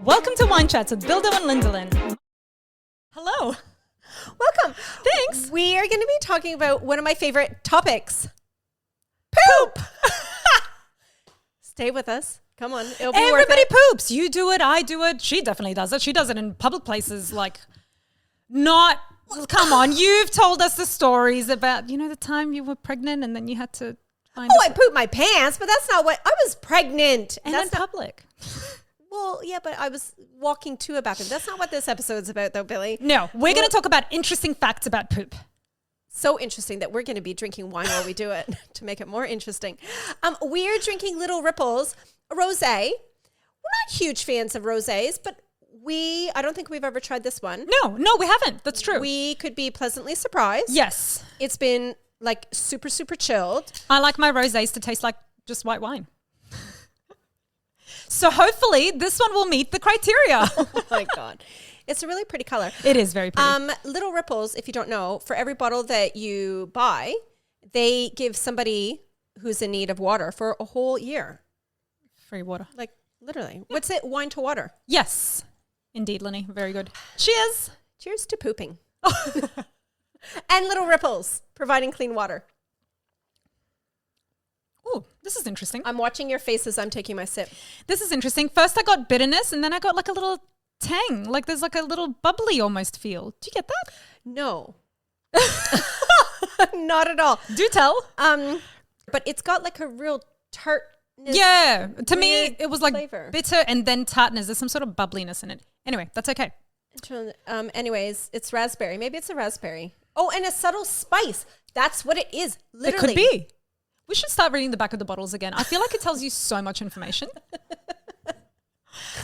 Welcome to Wine Chats with Billi and Lyndsey. Hello. Welcome. Thanks. We are going to be talking about one of my favorite topics. Poop. Stay with us. Come on. It'll be Everybody worth it. poops. You do it. I do it. She definitely does it. She does it in public places. Come on. You've told us the stories about, the time you were pregnant and then you had to find Oh, I pooped my pants, but that's not what I was pregnant. and that's in not, public. well, yeah, but I was walking to a bathroom. That's not what this episode's about, though, Billy. No, we're going to talk about interesting facts about poop. So interesting that we're going to be drinking wine while we do it to make it more interesting. We're drinking Little Ripples, a rosé. We're not huge fans of rosés, but I don't think we've ever tried this one. No, we haven't. That's true. We could be pleasantly surprised. Yes. It's been like super, super chilled. I like my rosés to taste like just white wine. So hopefully this one will meet the criteria. Oh my God. It's a really pretty color. It is very pretty. Little Ripples, if you don't know, for every bottle that you buy, they give somebody who's in need of water for a whole year. Free water. Like literally. What's it? Wine to water. Yes. Indeed, Lenny. Very good. Cheers. Cheers to pooping. And Little Ripples, providing clean water. Oh, this is interesting. I'm watching your face as I'm taking my sip. This is interesting. First I got bitterness and then I got like a little tang. Like there's like a little bubbly almost feel. Do you get that? No. Not at all. Do tell. But it's got like a real tartness. Yeah. To me, it was like flavor. bitter and then tartness. There's some sort of bubbliness in it. Anyway, that's okay. Anyways, it's raspberry. Maybe it's a raspberry. Oh, and a subtle spice. That's what it is. Literally. It could be. We should start reading the back of the bottles again. I feel like it tells you so much information.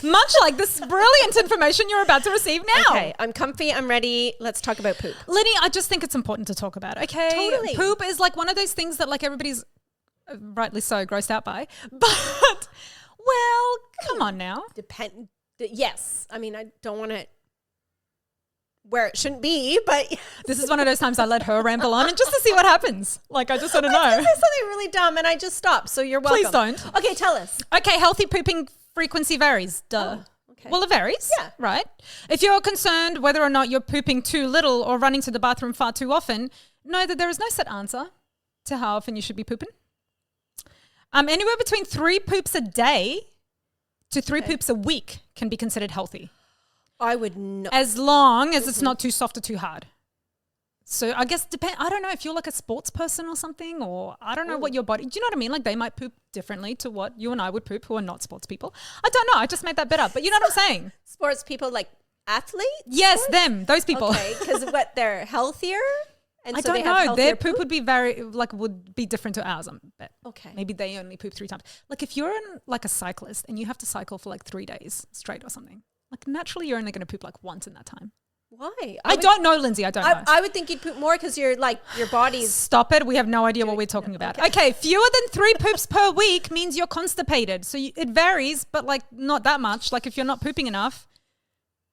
Much like this brilliant information you're about to receive now. Okay, I'm comfy. I'm ready. Let's talk about poop. Lenny, I just think it's important to talk about, okay? Totally. Poop is like one of those things that like everybody's rightly so grossed out by. But, well, come on now. Yes. I mean, I don't want it where it shouldn't be, but This is one of those times I let her ramble on and just to see what happens. Like, I just want to know. I said something really dumb and I just stopped. So you're welcome. Please don't. Okay, tell us. Okay, healthy pooping frequency varies. Duh. Oh, okay. Well, it varies, Yeah. right? If you're concerned whether or not you're pooping too little or running to the bathroom far too often, know that there is no set answer to how often you should be pooping. Anywhere between 3 poops a day to 3 poops a week can be considered healthy, I would not. as long as it's not too soft or too hard. So I guess I don't know if you're like a sports person or something, or I don't know what your body, do you know what I mean? Like they might poop differently to what you and I would poop who are not sports people. I don't know. I just made that bit up, but you know what I'm saying? Sports people like athletes? Yes, Sports? them, those people. Okay, because what, they're healthier? And I so they don't have know. healthier Their poop would be would be different to ours, I bet. Okay. Maybe they only poop 3 times. Like if you're like a cyclist and you have to cycle for like 3 days straight or something, like naturally you're only going to poop like once in that time. Why? I don't know, Lindsay. I don't know. I would think you'd poop more because you're like, your body's... Stop it. We have no idea what we're talking about. Okay. Fewer than 3 poops per week means you're constipated. So it varies, but like not that much. Like if you're not pooping enough.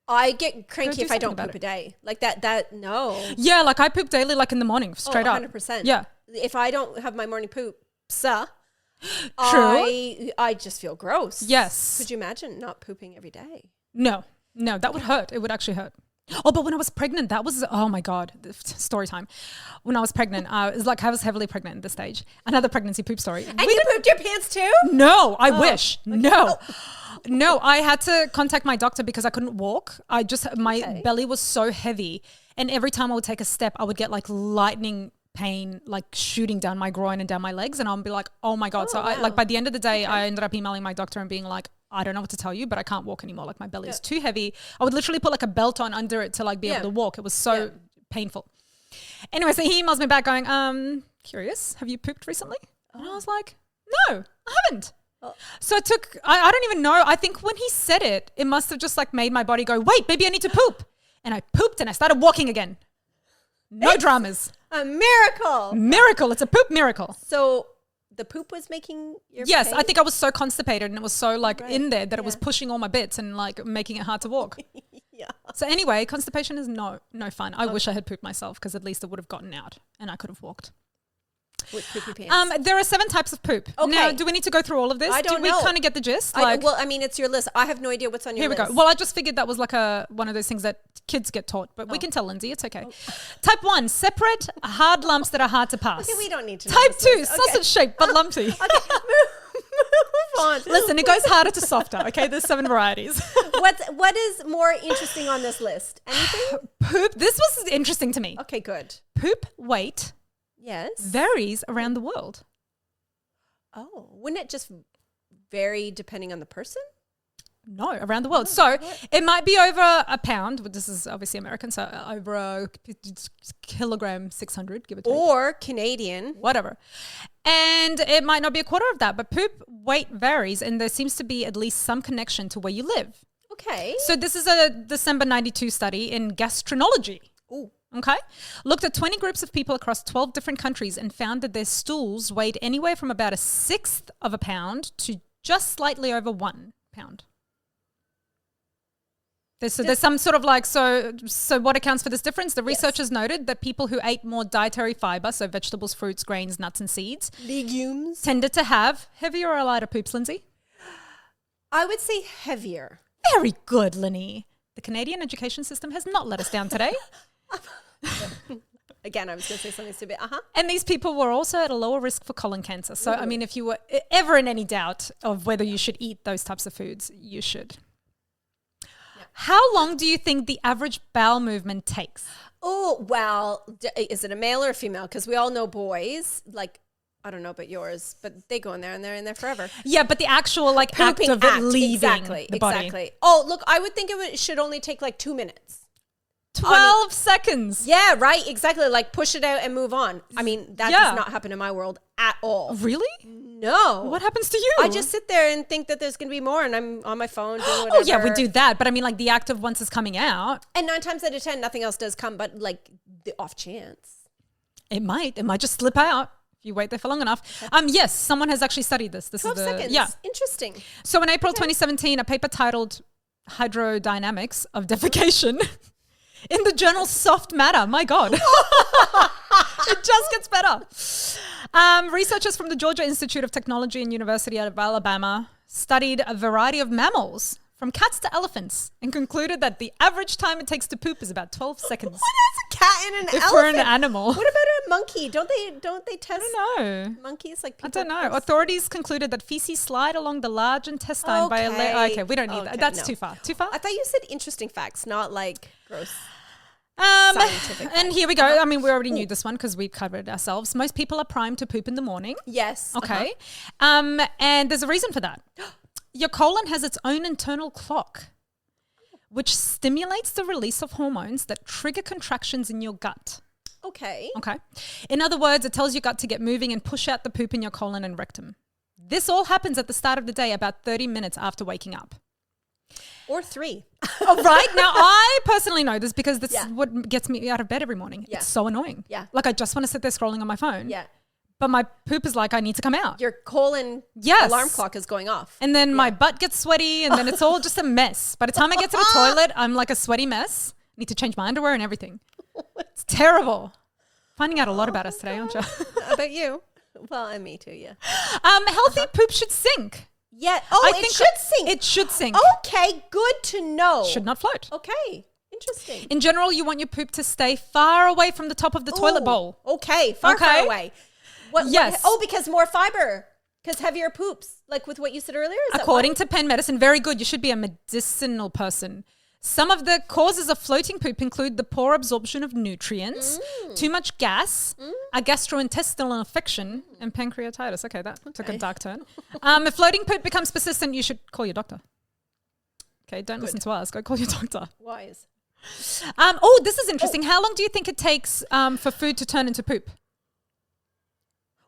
I get cranky do if I don't something about poop a day. Like no. Yeah, like I poop daily, like in the morning, straight up. 100%. Yeah. If I don't have my morning poop, True. I just feel gross. Yes. Could you imagine not pooping every day? No, that would hurt. It would actually hurt. Oh, but when I was pregnant, that was, oh my God, story time. When I was pregnant, I was heavily pregnant at this stage. Another pregnancy poop story. And you pooped your pants too? No, I wish. Okay. No, I had to contact my doctor because I couldn't walk. My belly was so heavy. And every time I would take a step, I would get like lightning pain, like shooting down my groin and down my legs. And I'll be like, oh my God. Wow. By the end of the day, I ended up emailing my doctor and being like, I don't know what to tell you, but I can't walk anymore. Like my belly is too heavy. I would literally put like a belt on under it to like be able to walk. It was so painful. Anyway, so he emails me back going, curious, have you pooped recently? And I was like, no, I haven't. So I don't even know. I think when he said it, it must have just like made my body go, wait, maybe I need to poop. And I pooped and I started walking again. No dramas. A miracle. Miracle. It's a poop miracle. So the poop was making your Yes, pain? I think I was so constipated and it was so like in there that it was pushing all my bits and like making it hard to walk. Yeah. So anyway, constipation is no fun. I wish I had pooped myself because at least it would have gotten out and I could have walked. With poopy pants. There are 7 types of poop. Okay. Now, do we need to go through all of this? I don't do know. we kind of get the gist? It's your list. I have no idea what's on your list. Here we go. Well, I just figured that was like one of those things that kids get taught, but we can tell Lyndsey. It's okay. Type 1, separate hard lumps that are hard to pass. Okay, we don't need to know Type this 2, sausage shaped but lumpy. Okay, move on. Listen, it goes harder to softer. Okay, there's 7 varieties. What is more interesting on this list? Anything? Poop. This was interesting to me. Okay, good. Poop weight varies around the world. Oh, wouldn't it just vary depending on the person? No, around the world. So it might be over a pound. But this is obviously American, so over a kilogram, 600, give or take. Or Canadian. Whatever. And it might not be a quarter of that, but poop weight varies, and there seems to be at least some connection to where you live. Okay. So this is a December 92 study in gastroenterology. Ooh. Okay. Looked at 20 groups of people across 12 different countries and found that their stools weighed anywhere from about 1/6 of a pound to just slightly over 1 pound. There's some sort of like, so what accounts for this difference? The researchers noted that people who ate more dietary fiber, so vegetables, fruits, grains, nuts, and seeds, legumes, tended to have heavier or lighter poops, Lyndsey? I would say heavier. Very good, Linny. The Canadian education system has not let us down today. Again, I was going to say something stupid. And these people were also at a lower risk for colon cancer. So, I mean, if you were ever in any doubt of whether you should eat those types of foods, you should. How long do you think the average bowel movement takes? Oh, well, is it a male or a female? Because we all know boys, like, I don't know about yours, but they go in there and they're in there forever. Yeah, but the actual like act of it leaving the body. Exactly. Oh, look, I would think it should only take like 2 minutes. 12 seconds. Yeah, right. Exactly. Like push it out and move on. I mean, that does not happen in my world at all. Really? No. What happens to you? I just sit there and think that there's going to be more and I'm on my phone doing whatever. Oh, yeah, we do that. But I mean, like the act of once it's coming out. And 9 times out of 10, nothing else does come but like the off chance. It might just slip out if you wait there for long enough. Yes, someone has actually studied this. 12 seconds. Yeah. Interesting. So in April 2017, a paper titled Hydrodynamics of Defecation in the journal Soft Matter. My God. It just gets better. Researchers from the Georgia Institute of Technology and University of Alabama studied a variety of mammals from cats to elephants and concluded that the average time it takes to poop is about 12 seconds. What is a cat and an elephant? If we're an animal. What about a monkey? Don't they test I don't know. monkeys like people? I don't know. Authorities concluded that feces slide along the large intestine by a layer. Okay, we don't need that. That's too far. Too far? I thought you said interesting facts, not like gross. Scientific and here we go. I mean, we already knew this one because we covered it ourselves. Most people are primed to poop in the morning. Yes. Okay. And there's a reason for that. Your colon has its own internal clock, which stimulates the release of hormones that trigger contractions in your gut. Okay. Okay. In other words, it tells your gut to get moving and push out the poop in your colon and rectum. This all happens at the start of the day, about 30 minutes after waking up. Or 3. Oh, right. Now, I personally know this because this is what gets me out of bed every morning. Yeah. It's so annoying. Yeah. Like I just want to sit there scrolling on my phone. Yeah. But my poop is like, I need to come out. Your colon alarm clock is going off. And then my butt gets sweaty and then it's all just a mess. By the time I get to the toilet, I'm like a sweaty mess. Need to change my underwear and everything. It's terrible. Finding out a lot about us today, aren't you? About you. Well, and me too, yeah. Healthy poop should sink. Yeah. Oh, it should sink. It should sink. Okay, good to know. Should not float. Okay, interesting. In general, you want your poop to stay far away from the top of the toilet bowl. Okay, far away. Yes. Because more fiber. Because heavier poops. Like with what you said earlier? According to Penn Medicine, very good. You should be a medicinal person. Some of the causes of floating poop include the poor absorption of nutrients, too much gas, a gastrointestinal infection, and pancreatitis. Okay, that took a dark turn. If floating poop becomes persistent, you should call your doctor. Okay, don't listen to us. Go call your doctor. Wise. This is interesting. How long do you think it takes for food to turn into poop?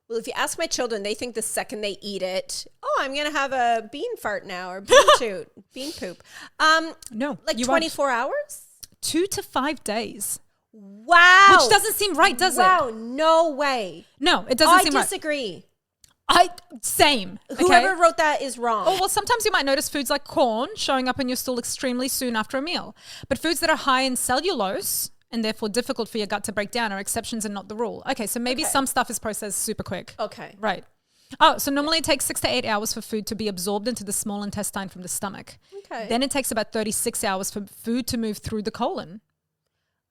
Well, if you ask my children, they think the second they eat it, I'm going to have a bean fart now or bean poop. No, like 24 hours? 2 to 5 days. Wow. Which doesn't seem right, does it? Wow, no way. No, it doesn't seem right. I disagree. Same. Whoever wrote that is wrong. Oh, well, sometimes you might notice foods like corn showing up in your stool extremely soon after a meal. But foods that are high in cellulose and therefore difficult for your gut to break down are exceptions and not the rule. Okay, so maybe some stuff is processed super quick. Okay. Right. Oh, so normally it takes 6 to 8 hours for food to be absorbed into the small intestine from the stomach. Okay. Then it takes about 36 hours for food to move through the colon.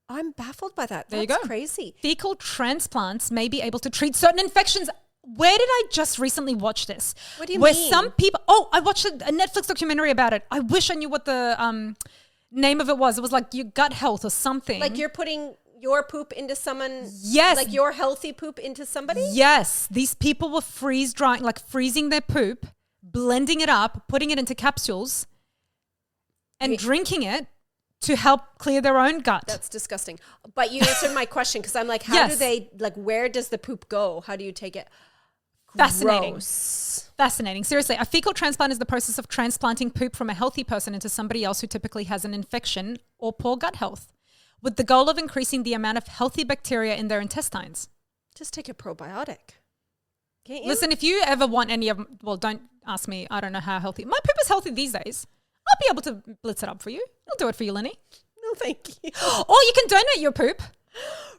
I'm baffled by that. There you go. Crazy. Fecal transplants may be able to treat certain infections. Where did I just recently watch this? What do you Where mean? some people, I watched a Netflix documentary about it. I wish I knew what the name of it was. It was like your gut health or something. Like you're putting your poop into someone. Yes. Like your healthy poop into somebody. Yes. These people were freezing their poop, blending it up, putting it into capsules and drinking it to help clear their own gut. That's disgusting. But you answered my question because I'm like, how do they, like, where does the poop go? How do you take it? Fascinating. Gross. Fascinating. Seriously, a fecal transplant is the process of transplanting poop from a healthy person into somebody else who typically has an infection or poor gut health, with the goal of increasing the amount of healthy bacteria in their intestines. Just take a probiotic. Can't you? Listen, if you ever want any of, well, don't ask me. I don't know how healthy. My poop is healthy these days. I'll be able to blitz it up for you. I'll do it for you, Lenny. No, thank you. Or you can donate your poop.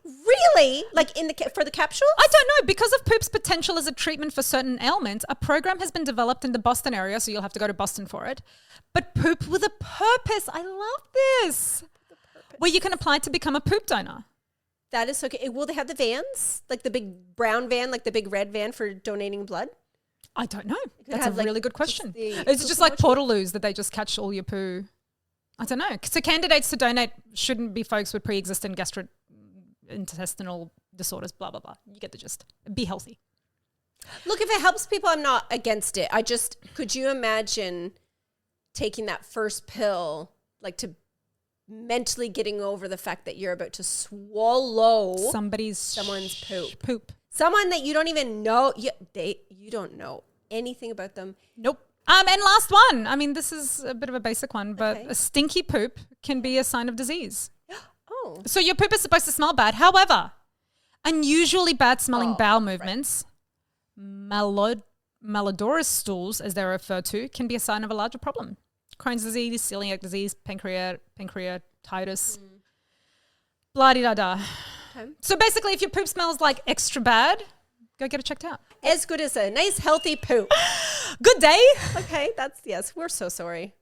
Really? Like for the capsules? I don't know. Because of poop's potential as a treatment for certain ailments, a program has been developed in the Boston area, so you'll have to go to Boston for it. But poop with a purpose. I love this. Where you can apply to become a poop donor. That is so good. Will they have the vans? Like the big brown van, like the big red van for donating blood? I don't know. That's a really good question. Is it just like like portaloos that they just catch all your poo? I don't know. So candidates to donate shouldn't be folks with pre-existing gastrointestinal disorders, blah, blah, blah. You get the gist. Be healthy. Look, if it helps people, I'm not against it. Could you imagine taking that first pill, like to mentally getting over the fact that you're about to swallow someone's poop. Someone that you don't even know. You don't know anything about them. Nope. And last one. I mean, this is a bit of a basic one, but a stinky poop can be a sign of disease. Oh. So your poop is supposed to smell bad. However, unusually bad smelling bowel movements, malodorous stools, as they're referred to, can be a sign of a larger problem. Crohn's disease, celiac disease, pancreatitis, blah-de-da-da. Okay. So basically, if your poop smells like extra bad, go get it checked out. As good as a nice, healthy poop. Good day. Okay, yes, we're so sorry.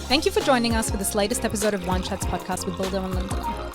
Thank you for joining us for this latest episode of Wine Chats podcast with Billi and Lyndsey.